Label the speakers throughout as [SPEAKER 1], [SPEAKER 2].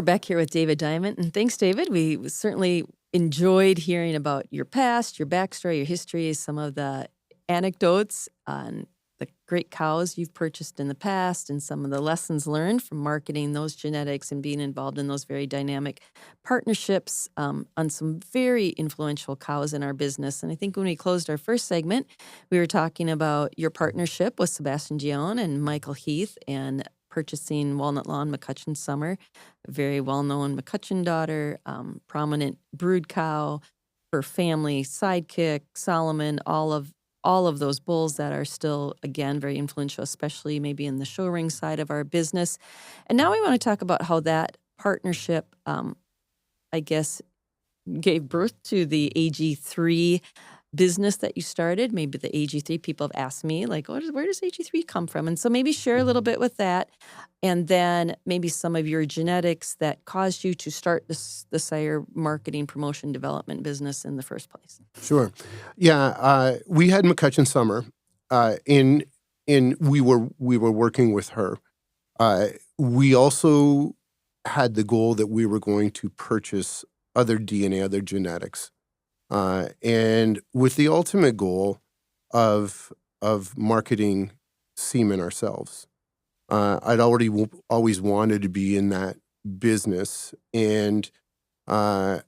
[SPEAKER 1] back here with David Dyment, and thanks, David. We certainly enjoyed hearing about your past, your backstory, your history, some of the anecdotes on the great cows you've purchased in the past, and some of the lessons learned from marketing those genetics and being involved in those very dynamic partnerships on some very influential cows in our business. And I think when we closed our first segment, we were talking about your partnership with Sebastian Gion and Michael Heath and purchasing Walnut Lawn McCutcheon Summer, a very well-known McCutcheon daughter, prominent brood cow, her family, sidekick, Solomon, all of those bulls that are still, again, very influential, especially maybe in the show ring side of our business. And now we want to talk about how that partnership, I guess, gave birth to the AG3 business that you started. Maybe the AG3 people have asked me, like, where does AG3 come from? And so maybe share a little bit with that, and then maybe some of your genetics that caused you to start the sire marketing, promotion, development business in the first place.
[SPEAKER 2] Sure. Yeah, we had McCutcheon Summer, and we were working with her. We also had the goal that we were going to purchase other DNA, other genetics. And with the ultimate goal of marketing semen ourselves. I'd always wanted to be in that business, and I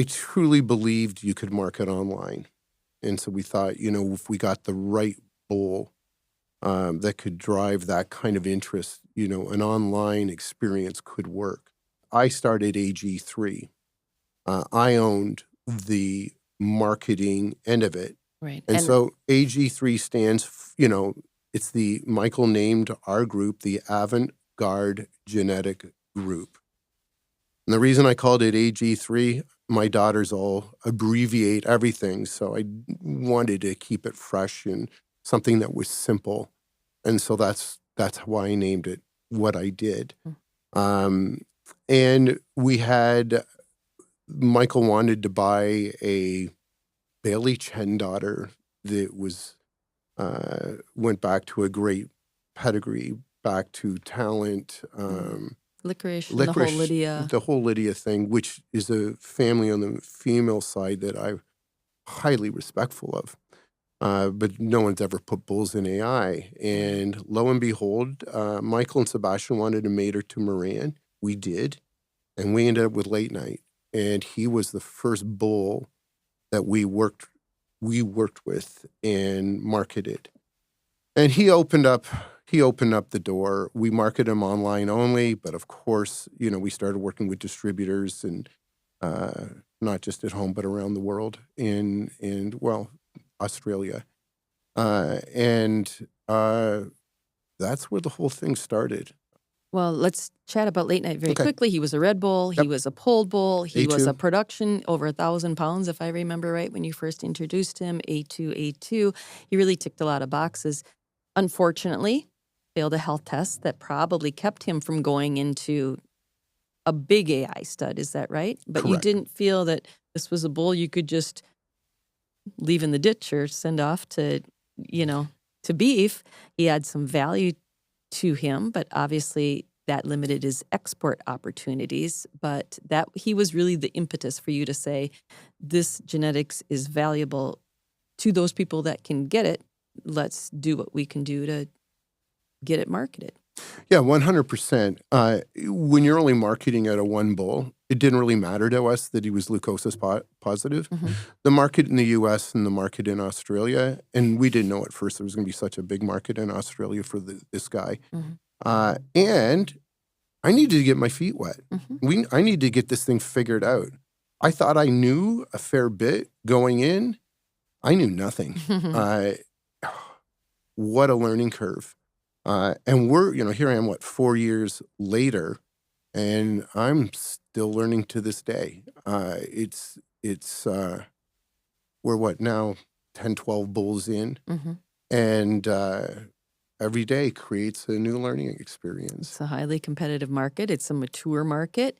[SPEAKER 2] truly believed you could market online. And so we thought, if we got the right bull that could drive that kind of interest, an online experience could work. I started AG3. I owned the marketing end of it.
[SPEAKER 1] Right.
[SPEAKER 2] And so AG3 stands, it's Michael named our group the Avant-Garde Genetic Group. And the reason I called it AG3, my daughters all abbreviate everything. So I wanted to keep it fresh and something that was simple. And so that's why I named it what I did. And we had... Michael wanted to buy a Bailey Chen daughter that went back to a great pedigree, back to talent.
[SPEAKER 1] Licorice, the
[SPEAKER 2] whole Lydia thing, which is a family on the female side that I'm highly respectful of. But no one's ever put bulls in AI. And lo and behold, Michael and Sebastian wanted to mate her to Moran. We did. And we ended up with Late Night. And he was the first bull that we worked with and marketed. And he opened up the door. We marketed him online only, but of course, we started working with distributors and not just at home but around the world in Australia. And that's where the whole thing started.
[SPEAKER 1] Well, let's chat about Late Night very quickly. He was a red bull. He was a polled bull. He was a production over 1,000 pounds, if I remember right, when you first introduced him, A2. He really ticked a lot of boxes. Unfortunately, failed a health test that probably kept him from going into a big AI stud. Is that right? But
[SPEAKER 2] Correct.
[SPEAKER 1] You didn't feel that this was a bull you could just leave in the ditch or send off to beef. He had some value to him, but obviously that limited his export opportunities. But that he was really the impetus for you to say, this genetics is valuable to those people that can get it. Let's do what we can do to get it marketed.
[SPEAKER 2] Yeah, 100%. When you're only marketing at a one bull, it didn't really matter to us that he was leukosis positive. Mm-hmm. The market in the U.S. and the market in Australia, and we didn't know at first there was going to be such a big market in Australia for this guy. Mm-hmm. And I needed to get my feet wet. Mm-hmm. I need to get this thing figured out. I thought I knew a fair bit going in. I knew nothing. What a learning curve. And we're, here I am, 4 years later, and I'm still learning to this day. We're now 10, 12 bulls in, mm-hmm. and every day creates a new learning experience.
[SPEAKER 1] It's a highly competitive market. It's a mature market.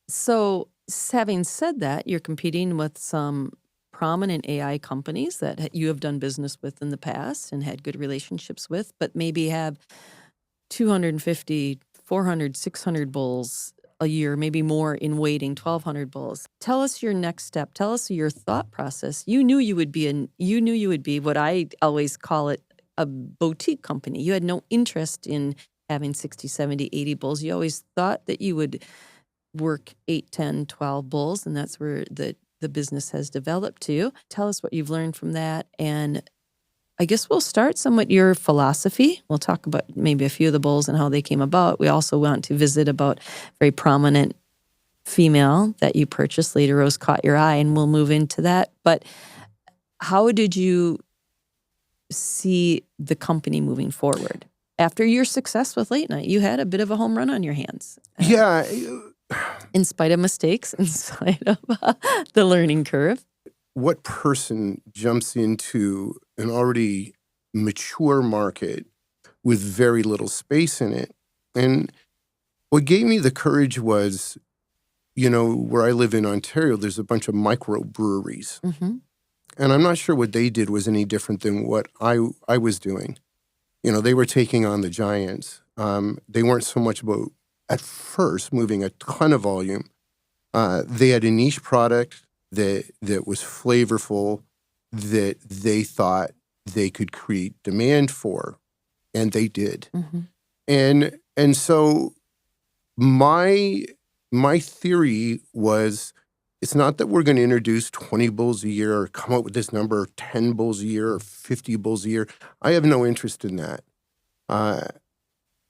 [SPEAKER 1] So having said that, you're competing with some prominent AI companies that you have done business with in the past and had good relationships with, but maybe have 250, 400, 600 bulls a year, maybe more in waiting, 1,200 bulls. Tell us your next step. Tell us your thought process. You knew you would be what I always call it, a boutique company. You had no interest in having 60, 70, 80 bulls. You always thought that you would work 8, 10, 12 bulls, and that's where the business has developed to. Tell us what you've learned from that, and I guess we'll start somewhat your philosophy. We'll talk about maybe a few of the bulls and how they came about. We also want to visit about very prominent female that you purchased, Lady Rose, caught your eye, and we'll move into that. But how did you see the company moving forward? After your success with Late Night, you had a bit of a home run on your hands.
[SPEAKER 2] Yeah.
[SPEAKER 1] In spite of mistakes, in spite of the learning curve.
[SPEAKER 2] What person jumps into an already mature market with very little space in it? And what gave me the courage was, where I live in Ontario, there's a bunch of microbreweries.
[SPEAKER 1] Mm-hmm.
[SPEAKER 2] And I'm not sure what they did was any different than what I was doing. They were taking on the giants. They weren't so much about, at first, moving a ton of volume. They had a niche product that was flavorful, that they thought they could create demand for, and they did.
[SPEAKER 1] Mm-hmm.
[SPEAKER 2] And so my theory was, it's not that we're going to introduce 20 bulls a year or come up with this number, 10 bulls a year or 50 bulls a year. I have no interest in that.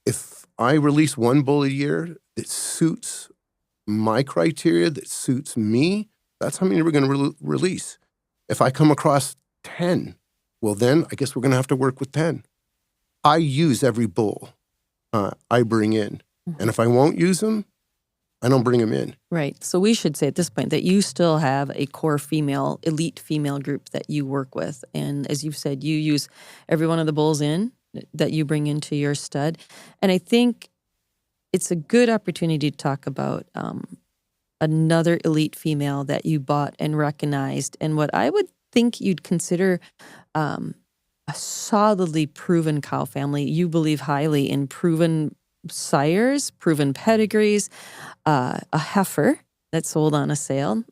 [SPEAKER 2] If I release one bull a year that suits my criteria, that suits me, that's how many we're going to release. If I come across 10, well, then I guess we're going to have to work with 10. I use every bull I bring in.
[SPEAKER 1] Mm-hmm.
[SPEAKER 2] And if I won't use them, I don't bring them in.
[SPEAKER 1] Right. So we should say at this point that you still have a core elite female group that you work with. And as you've said, you use every one of the bulls that you bring into your stud. And I think it's a good opportunity to talk about another elite female that you bought and recognized, and what I would think you'd consider a solidly proven cow family. You believe highly in proven sires, proven pedigrees, a heifer that sold on a sale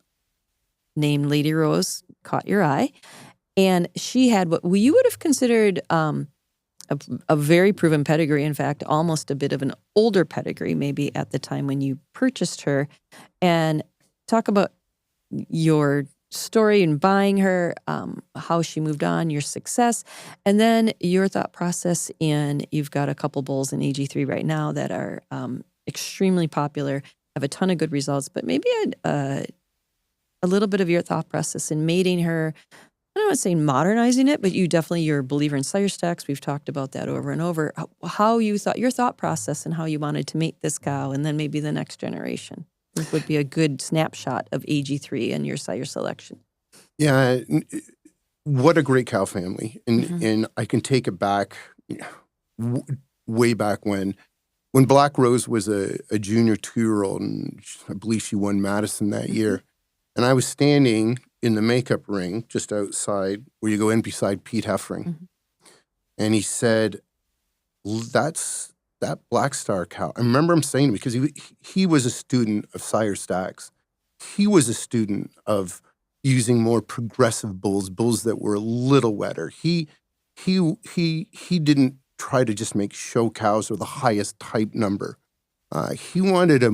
[SPEAKER 1] named Lady Rose caught your eye, and she had what you would have considered a very proven pedigree. In fact, almost a bit of an older pedigree, maybe at the time when you purchased her. And talk about your story in buying her, how she moved on, your success, and then your thought process in, you've got a couple bulls in AG3 right now that are extremely popular, have a ton of good results, but maybe a little bit of your thought process in mating her. I don't want to say modernizing it, but you're a believer in sire stacks. We've talked about that over and over. How you thought, your thought process and how you wanted to mate this cow, and then maybe the next generation. This would be a good snapshot of AG3 and your sire selection.
[SPEAKER 2] Yeah, what a great cow family. And
[SPEAKER 1] Mm-hmm.
[SPEAKER 2] and I can take it back, way back when Black Rose was a junior 2-year-old, and I believe she won Madison that year. And I was standing in the makeup ring just outside where you go in beside Pete Heffring.
[SPEAKER 1] Mm-hmm.
[SPEAKER 2] And he said, that's that Black Star cow. I remember him saying to me, because he was a student of sire stacks. He was a student of using more progressive bulls that were a little wetter. He didn't try to just make show cows or the highest type number. He wanted a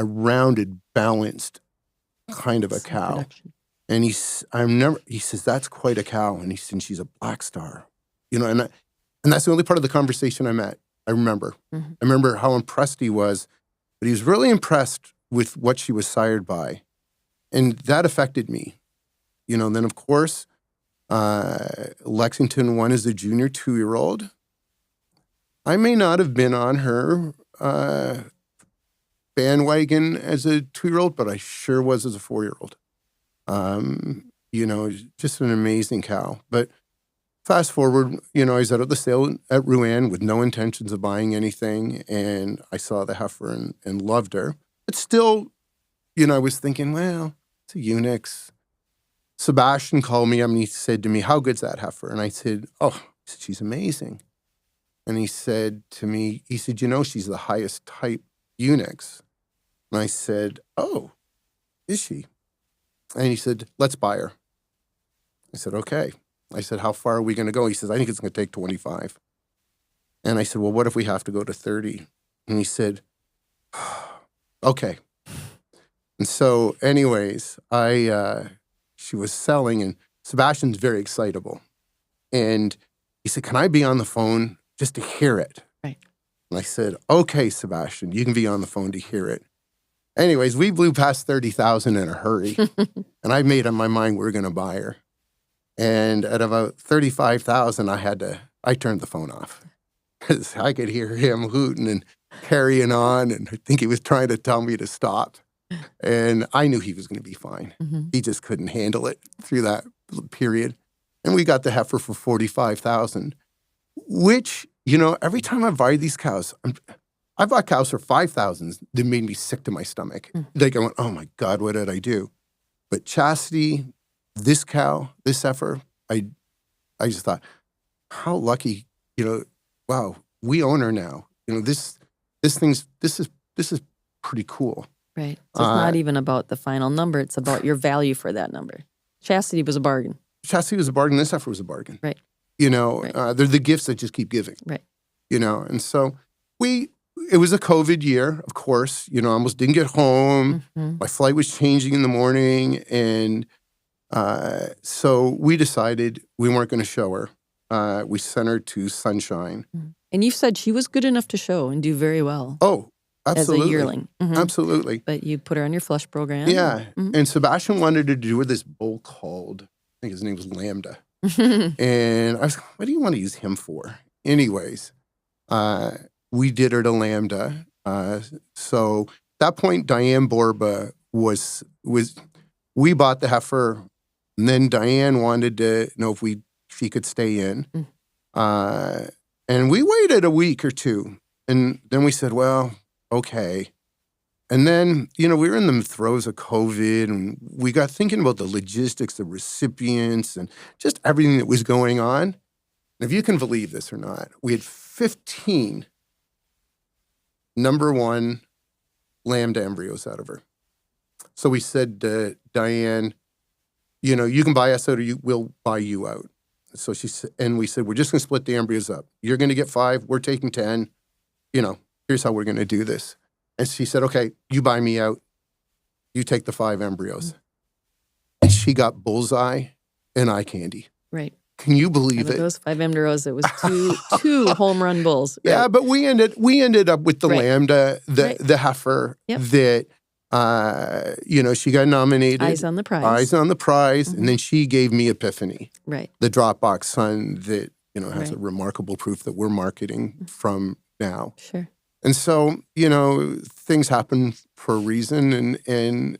[SPEAKER 2] rounded, balanced kind of a cow.
[SPEAKER 1] Production.
[SPEAKER 2] And he says, that's quite a cow. And he said, she's a Black Star. And that's the only part of the conversation I remember.
[SPEAKER 1] Mm-hmm.
[SPEAKER 2] I remember how impressed he was, but he was really impressed with what she was sired by. And that affected me. Then of course, Lexington won as a junior 2-year-old. I may not have been on her bandwagon as a 2-year-old, but I sure was as a 4-year-old. Just an amazing cow. But fast forward, I was out at the sale at Rouen with no intentions of buying anything, and I saw the heifer and loved her. But still, I was thinking, well, it's a Unix. Sebastian called me up and he said to me, how good's that heifer? And I said, she's amazing. And he said to me, she's the highest type Unix. And I said, oh, is she? And he said, let's buy her. I said, okay. I said, how far are we going to go? He says, I think it's going to take 25. And I said, well, what if we have to go to 30? And he said, okay. And so anyways, she was selling, and Sebastian's very excitable. And he said, can I be on the phone just to hear it?
[SPEAKER 1] Right.
[SPEAKER 2] And I said, okay, Sebastian, you can be on the phone to hear it. Anyways, we blew past 30,000 in a hurry. And I made up my mind we were going to buy her. And at about 35,000, I turned the phone off. Because I could hear him hooting and carrying on, and I think he was trying to tell me to stop. And I knew he was going to be fine. He just couldn't handle it through that period. And we got the heifer for 45,000, which, every time I buy these cows, I bought cows for 5,000 that made me sick to my stomach. Like I went, oh my God, what did I do? But Chastity, this cow, this heifer, I just thought, how lucky, wow, we own her now. This is pretty cool.
[SPEAKER 1] Right. So it's not even about the final number. It's about your value for that number. Chastity was a bargain.
[SPEAKER 2] Chastity was a bargain. This heifer was a bargain.
[SPEAKER 1] Right.
[SPEAKER 2] They're the gifts that just keep giving.
[SPEAKER 1] Right.
[SPEAKER 2] And so it was a COVID year, of course. I almost didn't get home. My flight was changing in the morning. And so we decided we weren't going to show her. We sent her to Sunshine.
[SPEAKER 1] And you said she was good enough to show and do very well.
[SPEAKER 2] Oh, absolutely.
[SPEAKER 1] As a yearling.
[SPEAKER 2] Absolutely.
[SPEAKER 1] But you put her on your flush program.
[SPEAKER 2] Yeah. And Sebastian wanted to do with this bull called, I think his name was Lambda. And I was like, what do you want to use him for? Anyways, we did her to Lambda. So at that point, Diane Borba was we bought the heifer, and then Diane wanted to know if she could stay in. And we waited a week or two. And then we said, well, okay. And then, we were in the throes of COVID, and we got thinking about the logistics, the recipients, and just everything that was going on. And if you can believe this or not, we had 15 number one Lambda embryos out of her. So we said to Diane, you can buy us out, or we'll buy you out. So and we said, we're just going to split the embryos up. You're going to get 5, we're taking 10. Here's how we're going to do this. And she said, okay, you buy me out. You take the 5 embryos. And she got bullseye and eye candy.
[SPEAKER 1] Right.
[SPEAKER 2] Can you believe it?
[SPEAKER 1] Those 5 embryos, it was two home run bulls. Right?
[SPEAKER 2] Yeah, but we ended up with the Lambda, the heifer that, she got nominated.
[SPEAKER 1] Eyes on the prize.
[SPEAKER 2] And then she gave me Epiphany.
[SPEAKER 1] Right.
[SPEAKER 2] The Dropbox son that, has a remarkable proof that we're marketing from now.
[SPEAKER 1] Sure.
[SPEAKER 2] And so, things happen for a reason, and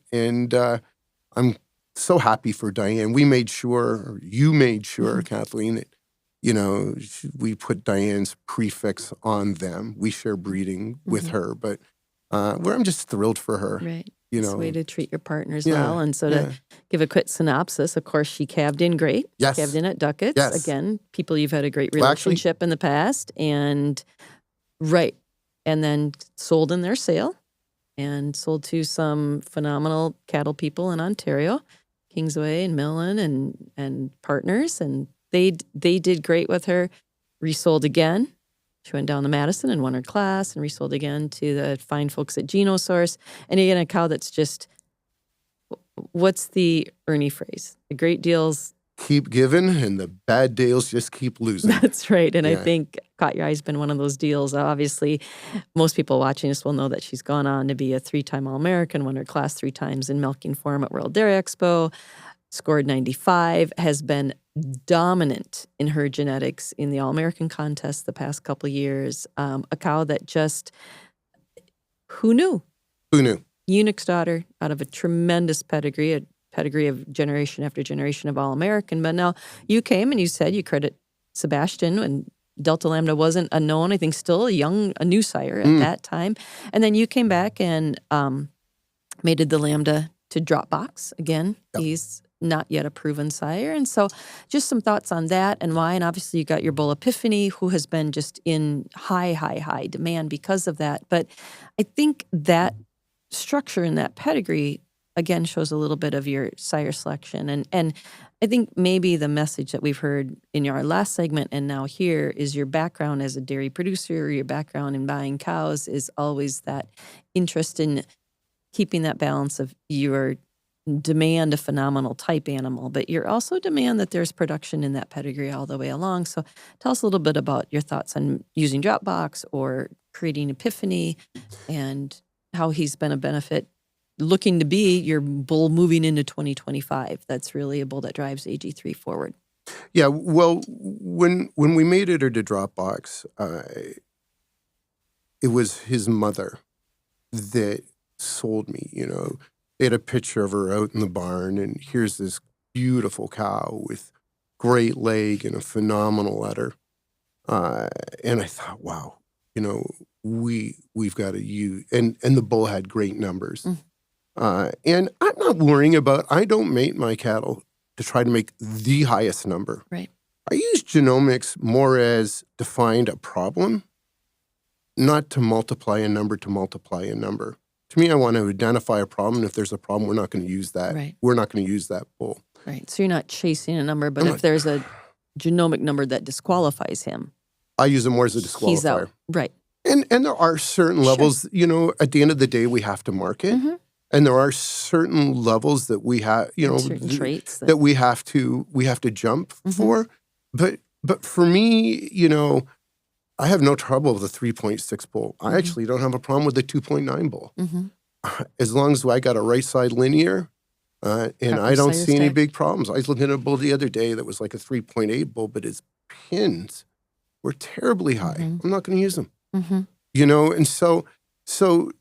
[SPEAKER 2] I'm so happy for Diane. You made sure, Kathleen, that, we put Diane's prefix on them. We share breeding with her, but I'm just thrilled for her.
[SPEAKER 1] Right. It's a way to treat your partners well. And so to give a quick synopsis, of course, she calved in great.
[SPEAKER 2] Yes.
[SPEAKER 1] Calved in at Duckett's.
[SPEAKER 2] Yes.
[SPEAKER 1] Again, people you've had a great relationship in the past. And and then sold in their sale and sold to some phenomenal cattle people in Ontario, Kingsway and Millen and partners. And they did great with her. Resold again. She went down to Madison and won her class and resold again to the fine folks at Genosource. And again, a cow that's just, what's the Ernie phrase? The great deals
[SPEAKER 2] keep giving, and the bad deals just keep losing.
[SPEAKER 1] That's right. And I think Caught Your Eye's been one of those deals. Obviously, most people watching this will know that she's gone on to be a 3-time All-American, won her class 3 times in milking form at World Dairy Expo, scored 95, has been dominant in her genetics in the All-American contest the past couple of years. A cow that just, who knew?
[SPEAKER 2] Who knew?
[SPEAKER 1] Eunuch's daughter out of a tremendous pedigree, a pedigree of generation after generation of All-American. But now you came and you said you credit Sebastian, and Delta Lambda wasn't a known, I think still a new sire at that time. And then you came back and mated the Lambda to Dropbox. Again, he's not yet a proven sire. And so just some thoughts on that and why. And obviously you got your bull Epiphany, who has been just in high demand because of that. But I think that structure in that pedigree, again, shows a little bit of your sire selection. And I think maybe the message that we've heard in our last segment and now here is your background as a dairy producer, your background in buying cows is always that interest in keeping that balance of your demand a phenomenal type animal, but you're also demand that there's production in that pedigree all the way along. So tell us a little bit about your thoughts on using Dropbox or creating Epiphany and how he's been a benefit looking to be your bull moving into 2025. That's really a bull that drives AG3 forward.
[SPEAKER 2] Yeah, well, when we made it to Dropbox, it was his mother that sold me, They had a picture of her out in the barn, and here's this beautiful cow with great leg and a phenomenal udder. And I thought, wow, we've got to use, and the bull had great numbers. And I'm not worrying about, I don't mate my cattle to try to make the highest number.
[SPEAKER 1] Right.
[SPEAKER 2] I use genomics more as to find a problem, not to multiply a number to multiply a number. To me, I want to identify a problem. If there's a problem, we're not going to use that.
[SPEAKER 1] Right.
[SPEAKER 2] We're not going to use that bull.
[SPEAKER 1] Right. So you're not chasing a number, but if there's a genomic number that disqualifies him,
[SPEAKER 2] I use it more as a disqualifier.
[SPEAKER 1] He's out. Right.
[SPEAKER 2] And there are certain levels, at the end of the day, we have to market. And there are certain levels that we have,
[SPEAKER 1] certain traits
[SPEAKER 2] that we have to jump for. But for me, I have no trouble with a 3.6 bull. I actually don't have a problem with the 2.9 bull. As long as I got a right side linear, and I don't see any big problems. I was looking at a bull the other day that was like a 3.8 bull, but his pins were terribly high. I'm not going to use them. And so,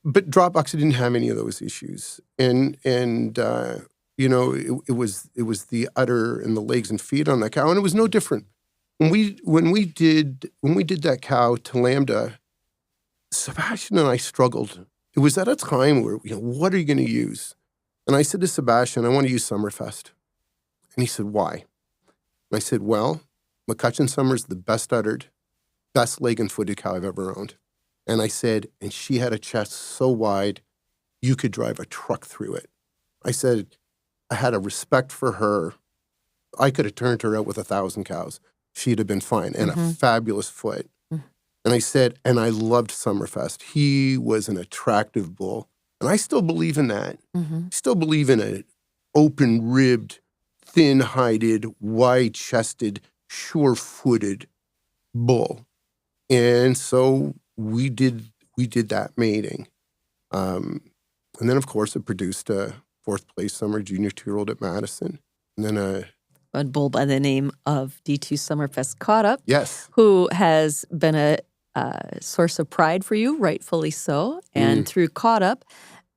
[SPEAKER 2] but Dropbox didn't have any of those issues, and it was the udder and the legs and feet on that cow, and it was no different. When we did that cow to Lambda, Sebastian and I struggled. It was at a time where what are you going to use? And I said to Sebastian, I want to use Summerfest, and he said, why? And I said, well, McCutcheon Summer's the best uddered, best leg and footed cow I've ever owned. And I said, and she had a chest so wide, you could drive a truck through it. I said, I had a respect for her. I could have turned her out with 1,000 cows. She'd have been fine, and a fabulous foot. And I said, and I loved Summerfest. He was an attractive bull. And I still believe in that. Still believe in an open-ribbed, thin-hided, wide-chested, sure-footed bull. And so we did that mating. And then, of course, it produced a 4th place summer junior 2-year-old at Madison. And then
[SPEAKER 1] a bull by the name of D2 Summerfest Caught Up.
[SPEAKER 2] Yes.
[SPEAKER 1] Who has been a source of pride for you, rightfully so. And through Caught Up,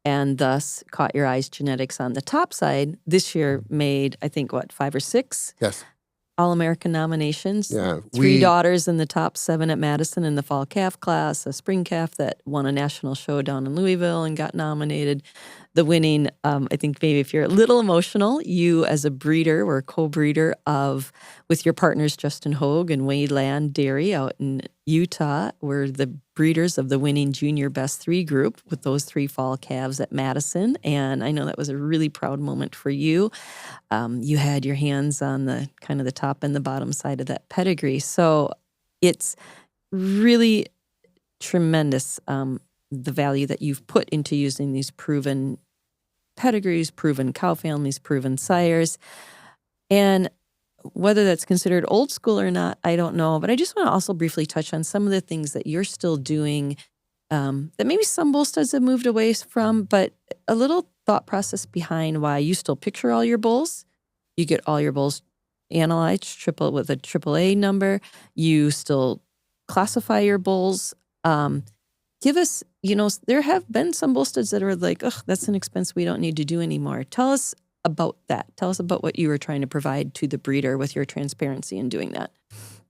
[SPEAKER 1] and thus caught your eyes genetics on the top side, this year made, I think, 5 or 6?
[SPEAKER 2] Yes.
[SPEAKER 1] All-American nominations.
[SPEAKER 2] Yeah.
[SPEAKER 1] 3 daughters in the top 7 at Madison in the fall calf class, a spring calf that won a national show down in Louisville and got nominated. The winning, I think maybe if you're a little emotional, you as a breeder or co-breeder with your partners Justin Hogue and Wade Land Dairy out in Utah were the breeders of the winning junior best 3 group with those 3 fall calves at Madison. And I know that was a really proud moment for you. You had your hands on the kind of the top and the bottom side of that pedigree. So it's really tremendous, the value that you've put into using these proven pedigrees, proven cow families, proven sires. And whether that's considered old school or not, I don't know. But I just want to also briefly touch on some of the things that you're still doing that maybe some bull studs have moved away from, but a little thought process behind why you still picture all your bulls. You get all your bulls analyzed with a AAA number. You still classify your bulls. Give us, there have been some bull studs that are like, ugh, that's an expense we don't need to do anymore. Tell us about that. Tell us about what you were trying to provide to the breeder with your transparency in doing that.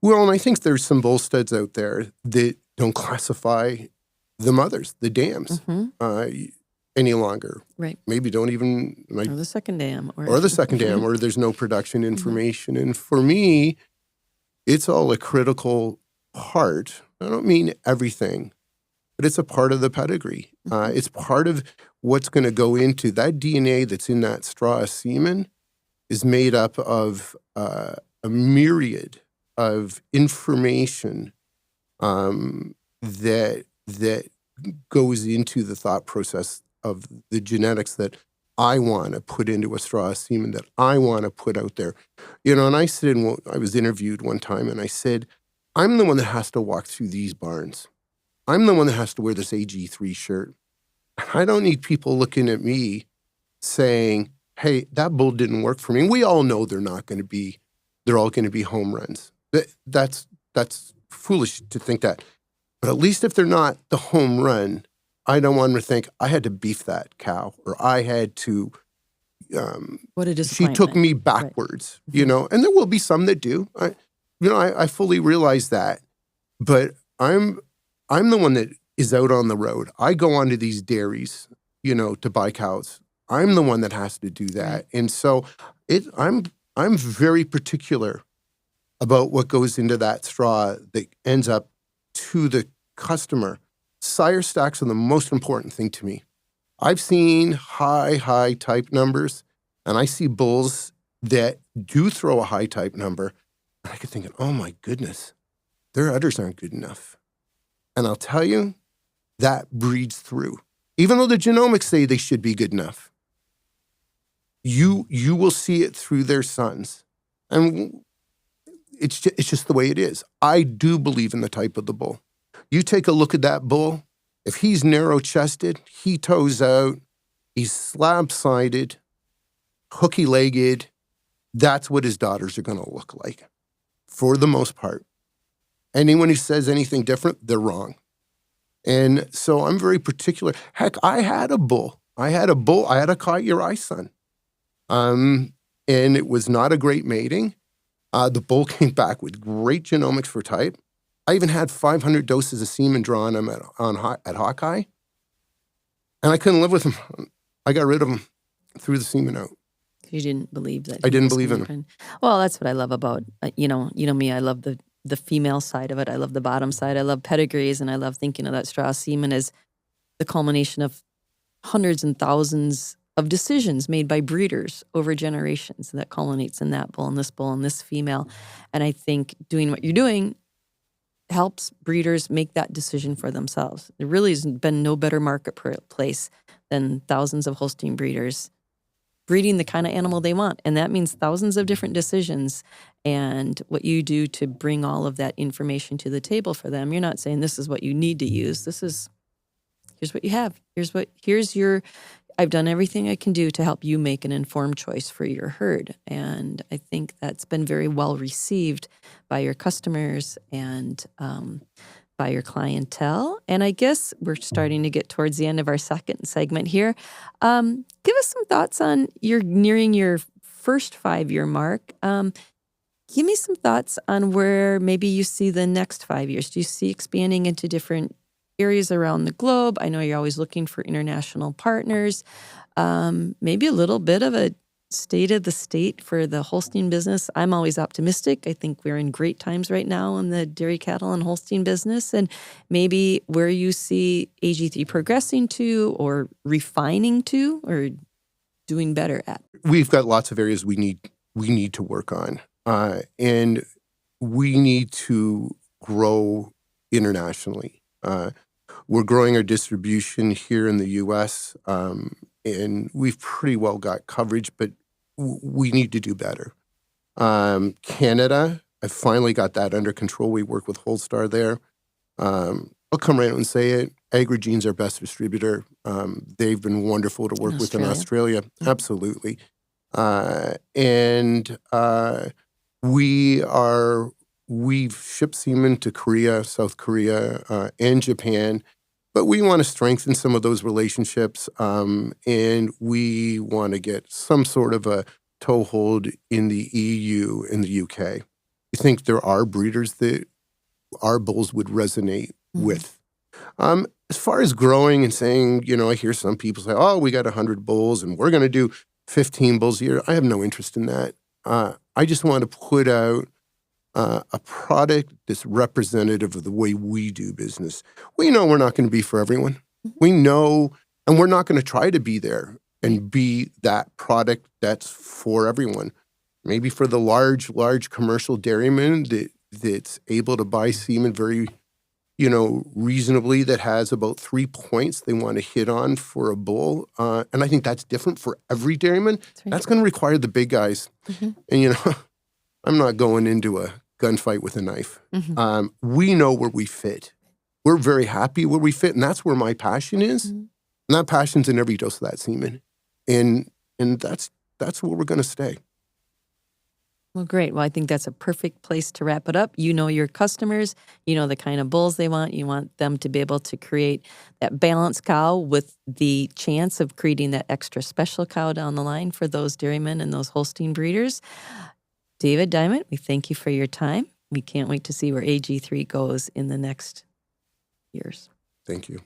[SPEAKER 2] Well, and I think there's some bull studs out there that don't classify the mothers, the dams, any longer.
[SPEAKER 1] Right.
[SPEAKER 2] Maybe don't even...
[SPEAKER 1] or the second dam.
[SPEAKER 2] Or the second dam, or there's no production information. And for me, it's all a critical part. I don't mean everything, but it's a part of the pedigree. It's part of what's going to go into that DNA that's in that straw of semen is made up of a myriad of information that goes into the thought process of the genetics that I want to put into a straw of semen, that I want to put out there. And I said, I was interviewed one time, and I said, I'm the one that has to walk through these barns. I'm the one that has to wear this AG3 shirt. I don't need people looking at me saying, hey, that bull didn't work for me. And we all know they're all going to be home runs. That's foolish to think that. But at least if they're not the home run, I don't want them to think I had to beef that cow, or I had to,
[SPEAKER 1] what a
[SPEAKER 2] she
[SPEAKER 1] disappointment.
[SPEAKER 2] took me backwards,
[SPEAKER 1] Right.
[SPEAKER 2] and there will be some that do. I fully realize that. But I'm the one that is out on the road. I go onto these dairies, to buy cows. I'm the one that has to do that.
[SPEAKER 1] Right.
[SPEAKER 2] And so I'm very particular about what goes into that straw that ends up to the customer. Sire stacks are the most important thing to me. I've seen high type numbers, and I see bulls that do throw a high type number, and I get thinking, oh my goodness, their udders aren't good enough. And I'll tell you, that breeds through. Even though the genomics say they should be good enough, you will see it through their sons. And it's just the way it is. I do believe in the type of the bull. You take a look at that bull. If he's narrow-chested, he toes out, he's slab-sided, hooky-legged, that's what his daughters are going to look like, for the most part. Anyone who says anything different, they're wrong. And so I'm very particular. Heck, I had a bull. I had a caught your eye son. And it was not a great mating. The bull came back with great genomics for type. I even had 500 doses of semen drawn him at Hawkeye. And I couldn't live with him. I got rid of him, threw the semen out.
[SPEAKER 1] You didn't believe that.
[SPEAKER 2] I didn't believe in him.
[SPEAKER 1] Well, that's what I love about, you know me, I love the female side of it. I love the bottom side. I love pedigrees, and I love thinking of that straw semen as the culmination of hundreds and thousands of decisions made by breeders over generations that culminates in that bull and this female. And I think doing what you're doing helps breeders make that decision for themselves. There really has been no better marketplace than thousands of Holstein breeders breeding the kind of animal they want. And that means thousands of different decisions. And what you do to bring all of that information to the table for them, you're not saying this is what you need to use. Here's what you have. I've done everything I can do to help you make an informed choice for your herd. And I think that's been very well received by your customers and by your clientele. And I guess we're starting to get towards the end of our second segment here. Give us some thoughts on you're nearing your first 5-year mark. Give me some thoughts on where maybe you see the next 5 years. Do you see expanding into different areas around the globe? I know you're always looking for international partners. Maybe a little bit of a state of the state for the Holstein business. I'm always optimistic. I think we're in great times right now in the dairy cattle and Holstein business, and maybe where you see AG3 progressing to or refining to or doing better at.
[SPEAKER 2] We've got lots of areas we need to work on, and we need to grow internationally. We're growing our distribution here in the U.S., and we've pretty well got coverage, but we need to do better. Canada, I finally got that under control. We work with Holstar there. I'll come right out and say it. AgriGene's our best distributor. They've been wonderful to work with in Australia. Absolutely. And we've shipped semen to Korea, South Korea, and Japan, but we want to strengthen some of those relationships, and we want to get some sort of a toehold in the EU and the UK. I think there are breeders that our bulls would resonate with. As far as growing and saying, I hear some people say, oh, we got 100 bulls and we're going to do 15 bulls a year. I have no interest in that. I just want to put out a product that's representative of the way we do business. We know we're not going to be for everyone. We know And we're not going to try to be there and be that product that's for everyone. Maybe for the large commercial dairyman that's able to buy semen very, reasonably, that has about 3 points they want to hit on for a bull. And I think that's different for every dairyman. That's going to require the big guys. And, I'm not going into a gunfight with a knife. We know where we fit. We're very happy where we fit, and that's where my passion is. And that passion's in every dose of that semen. And that's where we're going to stay.
[SPEAKER 1] Well, great. Well, I think that's a perfect place to wrap it up. You know your customers. You know the kind of bulls they want. You want them to be able to create that balanced cow with the chance of creating that extra special cow down the line for those dairymen and those Holstein breeders. David Dyment, we thank you for your time. We can't wait to see where AG3 goes in the next years.
[SPEAKER 2] Thank you.